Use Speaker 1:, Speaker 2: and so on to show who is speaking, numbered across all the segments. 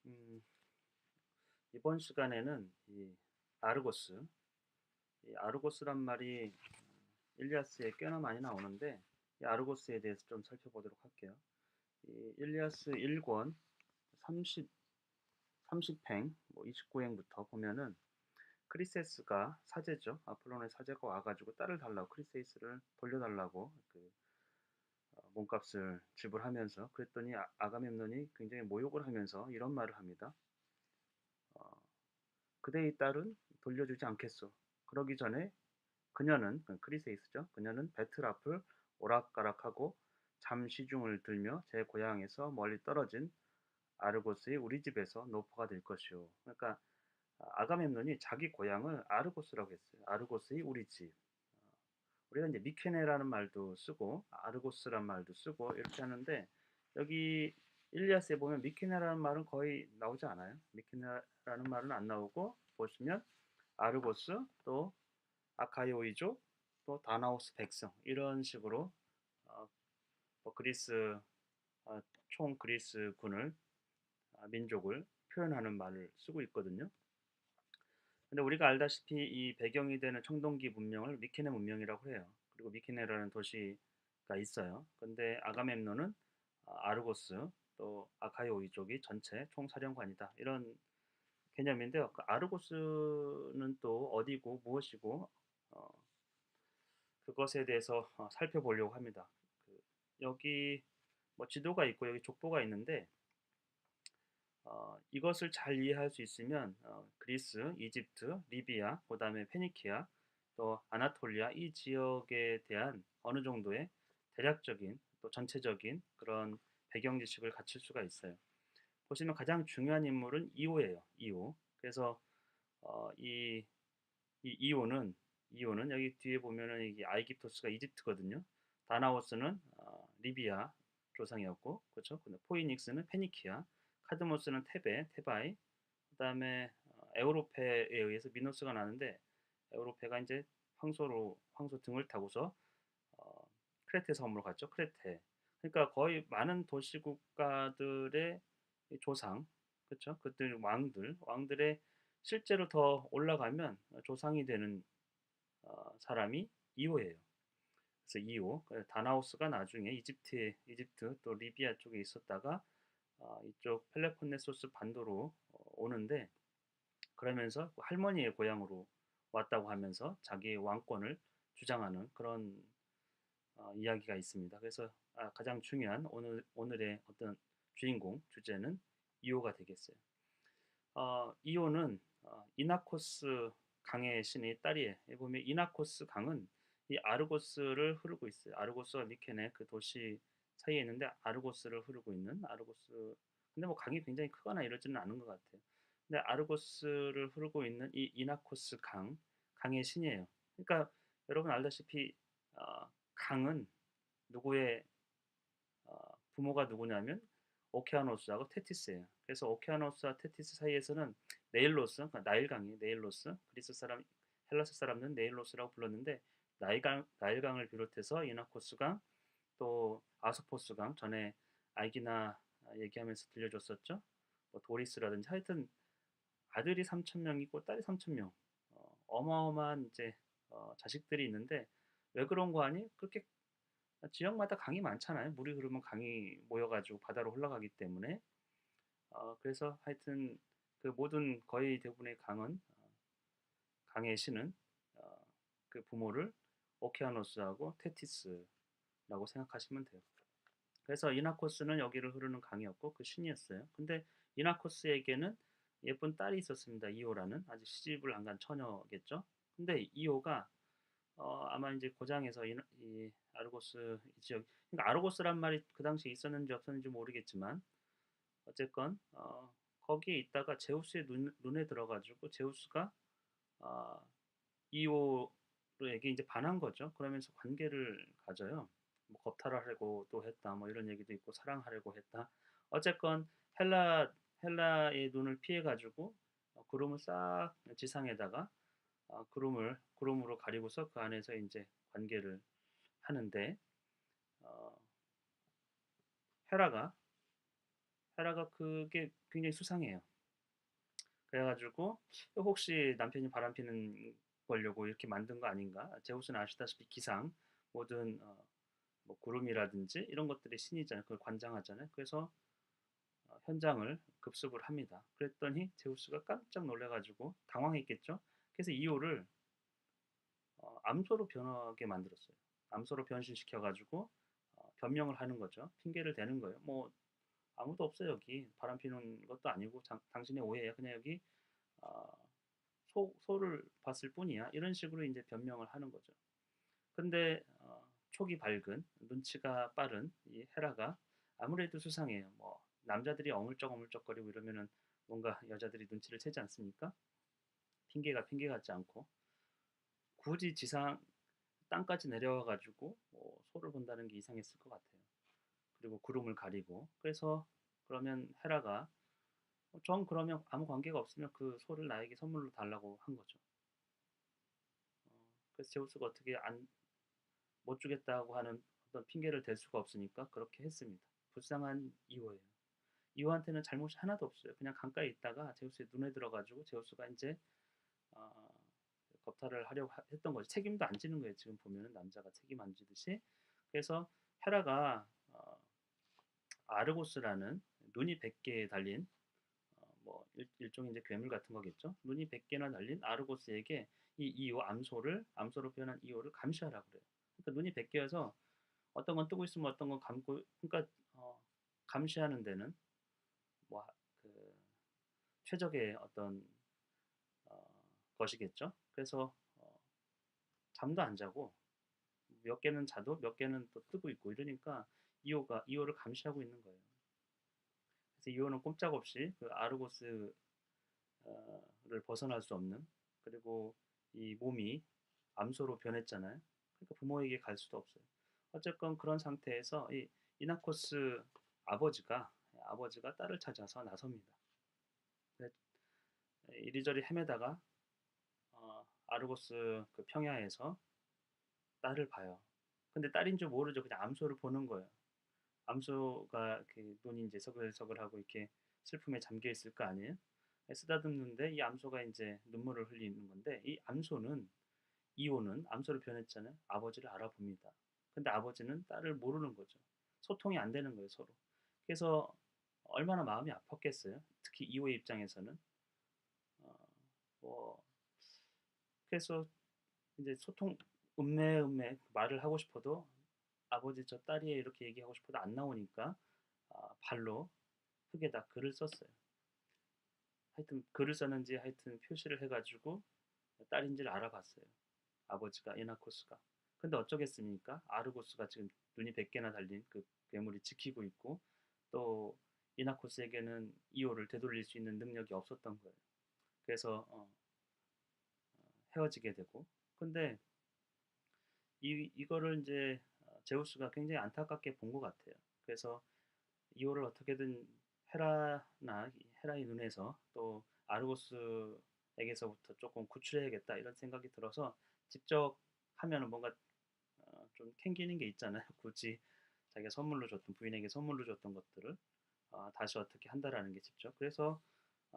Speaker 1: 음, 이번 시간에는 이 아르고스, 이 아르고스란 말이 일리아스에 꽤나 많이 나오는데 이 아르고스에 대해서 좀 살펴보도록 할게요. 이 일리아스 1권 30, 30행, 29행부터 보면은 크리세스가 사제죠. 아폴론의 사제가 와가지고 딸을 달라고 크리세이스를 돌려달라고 몸값을 지불하면서 그랬더니 아가멤논이 굉장히 모욕을 하면서 이런 말을 합니다. 어, 그대의 딸은 돌려주지 않겠소. 그러기 전에 그녀는 크리세이스죠. 그녀는 배틀 앞을 오락가락하고 잠시중을 들며 제 고향에서 멀리 떨어진 아르고스의 우리 집에서 노포가 될 것이오. 그러니까 아가멤논이 자기 고향을 아르고스라고 했어요. 아르고스의 우리 집. 우리가 이제 미케네라는 말도 쓰고 아르고스란 말도 쓰고 이렇게 하는데 여기 일리아스에 보면 미케네라는 말은 거의 나오지 않아요. 미케네라는 말은 안 나오고 보시면 아르고스 또 아카이오이족 또 다나오스 백성 이런 식으로 어, 그리스 총 그리스 군을 민족을 표현하는 말을 쓰고 있거든요. 근데 우리가 알다시피 이 배경이 되는 청동기 문명을 미케네 문명이라고 해요. 그리고 미케네라는 도시가 있어요. 근데 아가멤논은 아르고스 또 아카이오이족이 전체 총사령관이다. 이런 개념인데요. 그 아르고스는 또 어디고 무엇이고 어, 그것에 대해서 살펴보려고 합니다. 여기 지도가 있고 여기 족보가 있는데 이것을 잘 이해할 수 있으면 그리스, 이집트, 리비아, 그다음에 페니키아, 또 아나톨리아 이 지역에 대한 어느 정도의 대략적인 또 전체적인 그런 배경 지식을 갖출 수가 있어요. 보시면 가장 중요한 인물은 이오예요. 이오. 그래서 이 이오는 여기 뒤에 보면은 이게 아이깁토스가 이집트거든요. 다나오스는 리비아 조상이었고, 그렇죠? 근데 포이닉스는 페니키아, 카드모스는 테바이, 그다음에 에우로페에 의해서 미노스가 나는데 에우로페가 이제 황소 등을 타고서 어, 크레테 섬으로 갔죠. 크레테. 그러니까 거의 많은 도시 국가들의 조상, 그렇죠? 그들 왕들의 실제로 더 올라가면 조상이 되는 사람이 이오예요. 그래서 이오, 다나우스가 나중에 이집트 또 리비아 쪽에 있었다가 이쪽 펠레폰네소스 반도로 오는데 그러면서 그 할머니의 고향으로 왔다고 하면서 자기의 왕권을 주장하는 그런 이야기가 있습니다. 그래서 가장 중요한 오늘의 어떤 주인공 주제는 이오가 되겠어요. 이오는 이나코스 강의 신의 딸이에요. 여기 보면 이나코스 강은 이 아르고스를 흐르고 있어요. 아르고스와 미케네 그 도시 사이에 있는데 아르고스를 흐르고 있는 아르고스. 근데 뭐 강이 굉장히 크거나 이러지는 않은 것 같아요. 근데 아르고스를 흐르고 있는 이 이나코스 강의 신이에요. 그러니까 여러분 알다시피 강은 누구의 부모가 누구냐면 오케아노스하고 테티스예요. 그래서 오케아노스와 테티스 사이에서는 네일로스, 그러니까 나일강이에요. 네일로스. 그리스 사람, 헬라스 사람들은 네일로스라고 불렀는데 나일강을 비롯해서 이나코스강, 또 아소포스강 전에 알기나 얘기하면서 들려줬었죠. 뭐 도리스라든지 하여튼 아들이 3천 명이고 딸이 3천 명. 어마어마한 이제 자식들이 있는데 왜 그런 거 아니? 그렇게 지역마다 강이 많잖아요. 물이 흐르면 강이 모여가지고 바다로 흘러가기 때문에 그래서 하여튼 그 모든 거의 대부분의 강의 신은 어, 그 부모를 오케아노스하고 테티스라고 생각하시면 돼요. 그래서 이나코스는 여기를 흐르는 강이었고 그 신이었어요. 근데 이나코스에게는 예쁜 딸이 있었습니다. 이오라는 아직 시집을 안 간 처녀겠죠. 근데 이오가 아마 이제 고장에서 이 아르고스 이 지역, 그러니까 아르고스란 말이 그 당시에 있었는지 없었는지 모르겠지만 어쨌건 거기에 있다가 제우스의 눈에 들어가지고 제우스가 어, 이오에게 이제 반한 거죠. 그러면서 관계를 가져요. 뭐 겁탈하려고 또 했다, 뭐 이런 얘기도 있고 사랑하려고 했다. 어쨌건 헬라의 눈을 피해 가지고 구름을 싹 지상에다가 구름으로 가리고서 그 안에서 이제 관계를 하는데 어, 헤라가 헤라가 그게 굉장히 수상해요. 그래가지고 혹시 남편이 바람피는 거려고 이렇게 만든 거 아닌가? 제우스는 아시다시피 기상 모든 뭐 구름이라든지 이런 것들이 신이잖아요. 그걸 관장하잖아요. 그래서 현장을 급습을 합니다. 그랬더니 제우스가 깜짝 놀래가지고 당황했겠죠. 그래서 이오를 암소로 변하게 만들었어요. 암소로 변신시켜가지고 변명을 하는 거죠. 핑계를 대는 거예요. 뭐 아무도 없어요 여기. 바람 피는 것도 아니고 당신의 오해야. 그냥 여기 어, 소를 봤을 뿐이야. 이런 식으로 이제 변명을 하는 거죠. 근데 촉이 밝은 눈치가 빠른 이 헤라가 아무래도 수상해요. 뭐 남자들이 어물쩍어물쩍거리고 이러면은 뭔가 여자들이 눈치를 채지 않습니까? 핑계가 핑계 같지 않고 굳이 지상 땅까지 내려와 가지고 소를 본다는 게 이상했을 것 같아요. 그리고 구름을 가리고 그래서 그러면 헤라가 전 그러면 아무 관계가 없으면 그 소를 나에게 선물로 달라고 한 거죠. 그래서 제우스가 어떻게 안 못 주겠다고 하는 어떤 핑계를 댈 수가 없으니까 그렇게 했습니다. 불쌍한 이오예요. 이오한테는 잘못이 하나도 없어요. 그냥 강가에 있다가 제우스의 눈에 들어가지고 제우스가 이제 어, 겁탈을 하려고 했던 거지. 책임도 안 지는 거예요. 지금 보면은 남자가 책임 안 지듯이. 그래서 헤라가 아르고스라는 눈이 100개 달린 뭐 일종의 이제 괴물 같은 거겠죠. 눈이 100개나 달린 아르고스에게 이 이오 암소로 표현한 이오를 감시하라고 그래요. 그러니까 눈이 100개여서 어떤 건 뜨고 있으면 어떤 건 감고 그러니까 감시하는 데는 뭐 그 최적의 어떤 어, 것이겠죠. 그래서 잠도 안 자고 몇 개는 자도 몇 개는 또 뜨고 있고 이러니까 이오를 감시하고 있는 거예요. 그래서 이오는 꼼짝없이 그 아르고스를 벗어날 수 없는 그리고 이 몸이 암소로 변했잖아요. 그러니까 부모에게 갈 수도 없어요. 어쨌건 그런 상태에서 이 이나코스 아버지가 딸을 찾아서 나섭니다. 이리저리 헤매다가 아르고스 그 평야에서 딸을 봐요. 근데 딸인 줄 모르죠. 그냥 암소를 보는 거예요. 암소가 그 눈이 이제 서글서글하고 이렇게 슬픔에 잠겨 있을 거 아니에요? 쓰다듬는데 이 암소가 이제 눈물을 흘리는 건데 이 암소는 이오는 암소로 변했잖아요. 아버지를 알아봅니다. 근데 아버지는 딸을 모르는 거죠. 소통이 안 되는 거예요, 서로. 그래서 얼마나 마음이 아팠겠어요. 특히 이오의 입장에서는 어, 뭐 그래서 이제 소통 음매음매 말을 하고 싶어도 아버지 저 딸이에요 이렇게 얘기하고 싶어도 안 나오니까 발로 흙에다 글을 썼어요. 하여튼 글을 썼는지 하여튼 표시를 해가지고 딸인지를 알아봤어요. 아버지가 에나코스가. 근데 어쩌겠습니까? 아르고스가 지금 눈이 100개나 달린 그 괴물이 지키고 있고 또 이나코스에게는 이오를 되돌릴 수 있는 능력이 없었던 거예요. 그래서 헤어지게 되고 근데 이거를 이제 제우스가 굉장히 안타깝게 본 것 같아요. 그래서 이오를 어떻게든 헤라의 눈에서 또 아르고스에게서부터 조금 구출해야겠다 이런 생각이 들어서 직접 하면은 뭔가 좀 캥기는 게 있잖아요. 굳이 자기가 선물로 줬던 부인에게 선물로 줬던 것들을 다시 어떻게 한다라는 게 직접. 그래서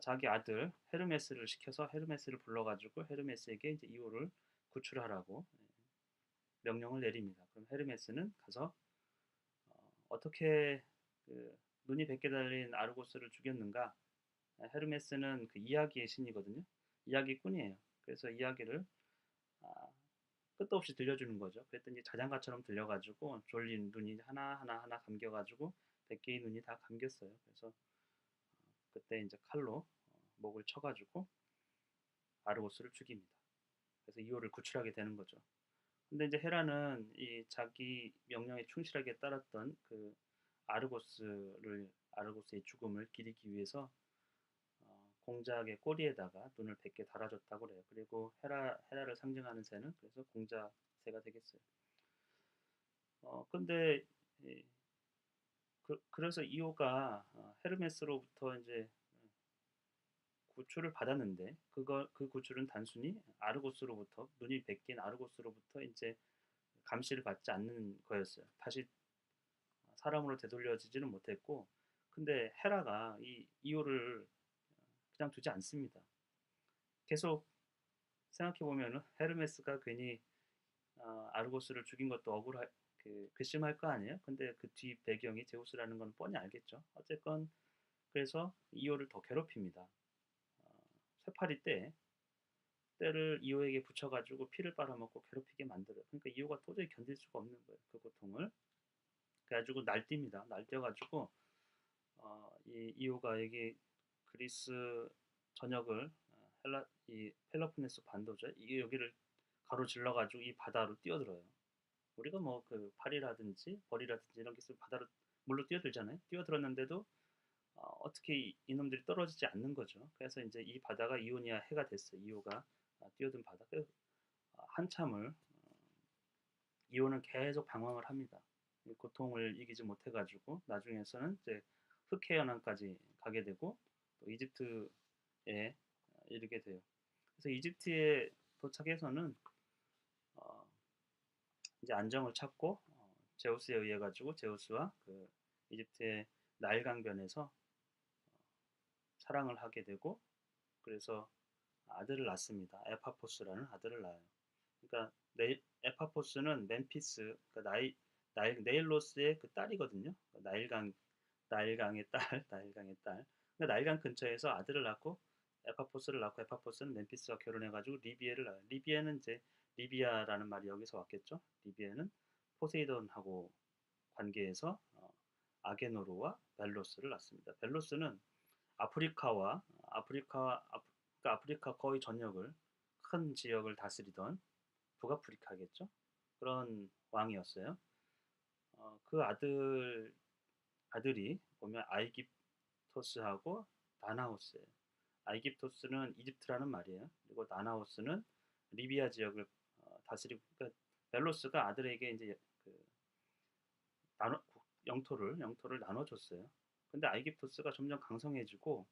Speaker 1: 자기 아들 헤르메스를 시켜서 헤르메스를 불러가지고 헤르메스에게 이제 이오를 구출하라고 명령을 내립니다. 그럼 헤르메스는 가서 어떻게 그 눈이 100개 달린 아르고스를 죽였는가? 헤르메스는 그 이야기의 신이거든요. 이야기꾼이에요. 그래서 이야기를 아, 끝도 없이 들려주는 거죠. 그랬더니 자장가처럼 들려가지고 졸린 눈이 하나 감겨가지고 100개의 눈이 다 감겼어요. 그래서 그때 이제 칼로 목을 쳐가지고 아르고스를 죽입니다. 그래서 이오를 구출하게 되는 거죠. 근데 이제 헤라는 이 자기 명령에 충실하게 따랐던 그 아르고스의 죽음을 기리기 위해서 공작의 꼬리에다가 눈을 100개 달아줬다고 그래요. 그리고 헤라를 상징하는 새는 그래서 공작새가 되겠어요. 근데 그래서 이오가 헤르메스로부터 이제 구출을 받았는데 그 구출은 단순히 아르고스로부터 눈이 100개인 아르고스로부터 이제 감시를 받지 않는 거였어요. 다시 사람으로 되돌려지지는 못했고 근데 헤라가 이 이오를 그냥 두지 않습니다. 계속 생각해 보면은 헤르메스가 괜히 아르고스를 죽인 것도 그 괘씸할 거 아니에요? 근데 그 뒤 배경이 제우스라는 건 뻔히 알겠죠. 어쨌건 그래서 이오를 더 괴롭힙니다. 쇠파리 때를 이오에게 붙여가지고 피를 빨아먹고 괴롭히게 만들어요. 그러니까 이오가 도저히 견딜 수가 없는 거예요. 그 고통을. 그래가지고 날뜁니다. 날뛰어가지고 이 이오가 여기 그리스 전역을 이 펠로폰네소 반도죠. 이게 여기를 가로질러가지고 이 바다로 뛰어들어요. 우리가 뭐 그 팔이라든지 벌이라든지 이런 게 있으면 바다로 물로 뛰어들잖아요. 뛰어들었는데도 어떻게 이놈들이 떨어지지 않는 거죠. 그래서 이제 이 바다가 이오니아 해가 됐어요. 이오가 뛰어든 바다. 그래서 한참을 이오는 계속 방황을 합니다. 고통을 이기지 못해가지고 나중에서는 이제 흑해연안까지 가게 되고 또 이집트에 이르게 돼요. 그래서 이집트에 도착해서는 어, 이제 안정을 찾고 제우스에 의해 가지고 제우스와 그 이집트의 나일 강변에서 사랑을 하게 되고 그래서 아들을 낳습니다. 에파포스라는 아들을 낳아요. 그러니까 에파포스는 멤피스, 그러니까 네일로스의 그 딸이거든요. 나일강의 딸, 나일강의 딸. 그러니까 나일강 근처에서 아들을 낳고 에파포스를 낳고 에파포스는 멤피스와 결혼해가지고 리비에를 낳아요. 리비에는 이제 리비아라는 말이 여기서 왔겠죠. 리비에는 포세이돈하고 관계에서 아게노르와 벨로스를 낳습니다. 벨로스는 아프리카와 그러니까 아프리카 거의 전역을 큰 지역을 다스리던 북아프리카겠죠. 그런 왕이었어요. 그 아들이 보면 아이깁토스하고 다나우스예요. 아이깁토스는 이집트라는 말이에요. 그리고 다나우스는 리비아 지역을 다스리고 그러니까 벨로스가 아들에게 이제 그 나눠 영토를 나눠줬어요. 근데 아이깁토스가 점점 강성해지고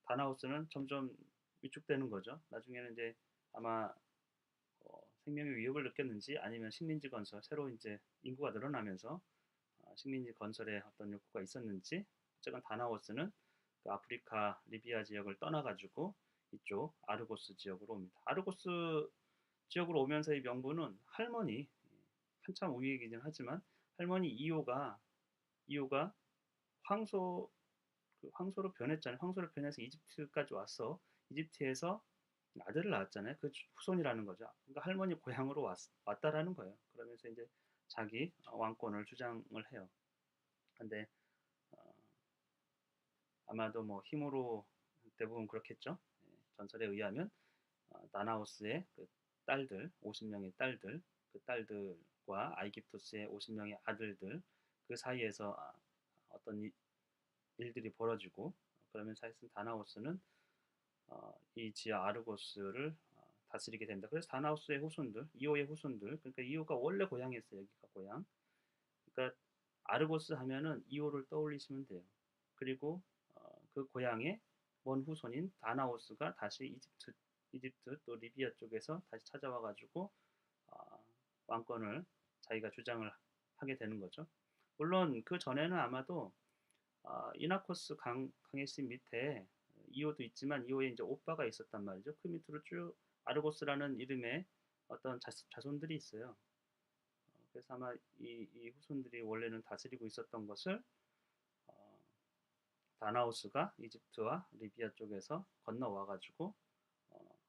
Speaker 1: 다나우스는 점점 위축되는 거죠. 나중에는 이제 아마 생명의 위협을 느꼈는지 아니면 식민지 건설 새로 이제 인구가 늘어나면서 식민지 건설에 어떤 욕구가 있었는지 어쨌건 다나우스는 그 아프리카 리비아 지역을 떠나가지고 이쪽 아르고스 지역으로 옵니다. 아르고스 지역으로 오면서의 명분은 할머니 한참 우위이긴 하지만 할머니 이오가 황소 황소로 변했잖아요. 황소로 변해서 이집트까지 와서 이집트에서 아들을 낳았잖아요. 그 후손이라는 거죠. 그러니까 할머니 고향으로 왔다라는 거예요. 그러면서 이제 자기 왕권을 주장을 해요. 근데 어, 아마도 뭐 힘으로 대부분 그렇겠죠. 전설에 의하면 나나우스의 그 딸들, 50명의 딸들, 그 딸들과 아이깁토스의 50명의 아들들 그 사이에서 어떤 일들이 벌어지고 그러면서 하여튼 다나우스는 이 지하 아르고스를 다스리게 됩니다. 그래서 다나우스의 후손들, 이오의 후손들, 그러니까 이오가 원래 고향이었어요. 여기가 고향. 그러니까 아르고스 하면은 이오를 떠올리시면 돼요. 그리고 그 고향의 먼 후손인 다나우스가 다시 이집트 또 리비아 쪽에서 다시 찾아와 가지고 왕권을 자기가 주장을 하게 되는 거죠. 물론 그 전에는 아마도 이나코스 강의 씨 밑에 이오도 있지만 이오에 이제 오빠가 있었단 말이죠. 그 밑으로 쭉 아르고스라는 이름의 어떤 자손들이 있어요. 그래서 아마 이 후손들이 원래는 다스리고 있었던 것을 어, 다나우스가 이집트와 리비아 쪽에서 건너와가지고 어,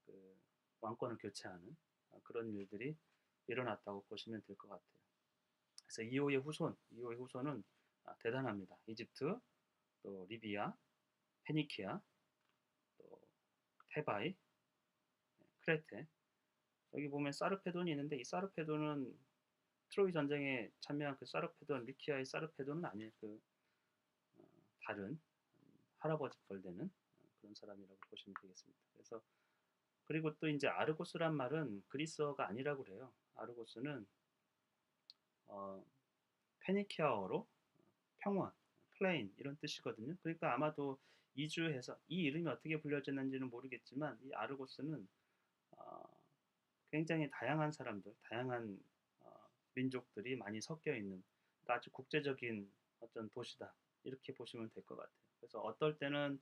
Speaker 1: 그 왕권을 교체하는 그런 일들이 일어났다고 보시면 될 것 같아요. 그래서 이오의 후손은 대단합니다. 이집트, 또 리비아, 페니키아, 또 테바이, 크레테. 여기 보면 사르페돈이 있는데 이 사르페돈은 트로이 전쟁에 참여한 그 사르페돈, 리키아의 사르페돈은 아니에요. 그 어, 다른 할아버지 뻘 되는 그런 사람이라고 보시면 되겠습니다. 그래서 그리고 또 이제 아르고스란 말은 그리스어가 아니라고 그래요. 아르고스는 어, 페니키아어로 평원, 플레인 이런 뜻이거든요. 그러니까 아마도 이주해서 이 이름이 어떻게 불려졌는지는 모르겠지만 이 아르고스는 어, 굉장히 다양한 사람들, 다양한 민족들이 많이 섞여 있는 그러니까 아주 국제적인 어떤 도시다. 이렇게 보시면 될 것 같아요. 그래서 어떨 때는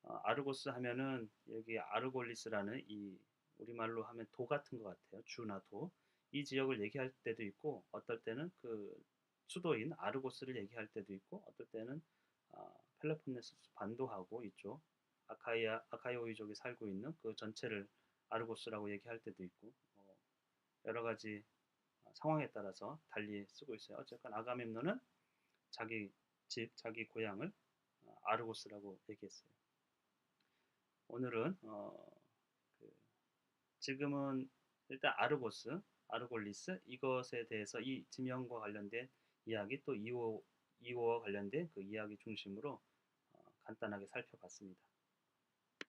Speaker 1: 아르고스 하면은 여기 아르골리스라는 이 우리말로 하면 도 같은 것 같아요. 주나 도. 이 지역을 얘기할 때도 있고 어떨 때는 그 수도인 아르고스를 얘기할 때도 있고 어떨 때는 펠로폰네소스 반도하고 이쪽 아카이오이족이 살고 있는 그 전체를 아르고스라고 얘기할 때도 있고 여러 가지 상황에 따라서 달리 쓰고 있어요. 어쨌건 아가멤논은 자기 집, 자기 고향을 아르고스라고 얘기했어요. 오늘은 그 지금은 일단 아르고스, 아르골리스 이것에 대해서 이 지명과 관련된 이야기 또 이호와 관련된 그 이야기 중심으로 간단하게 살펴봤습니다.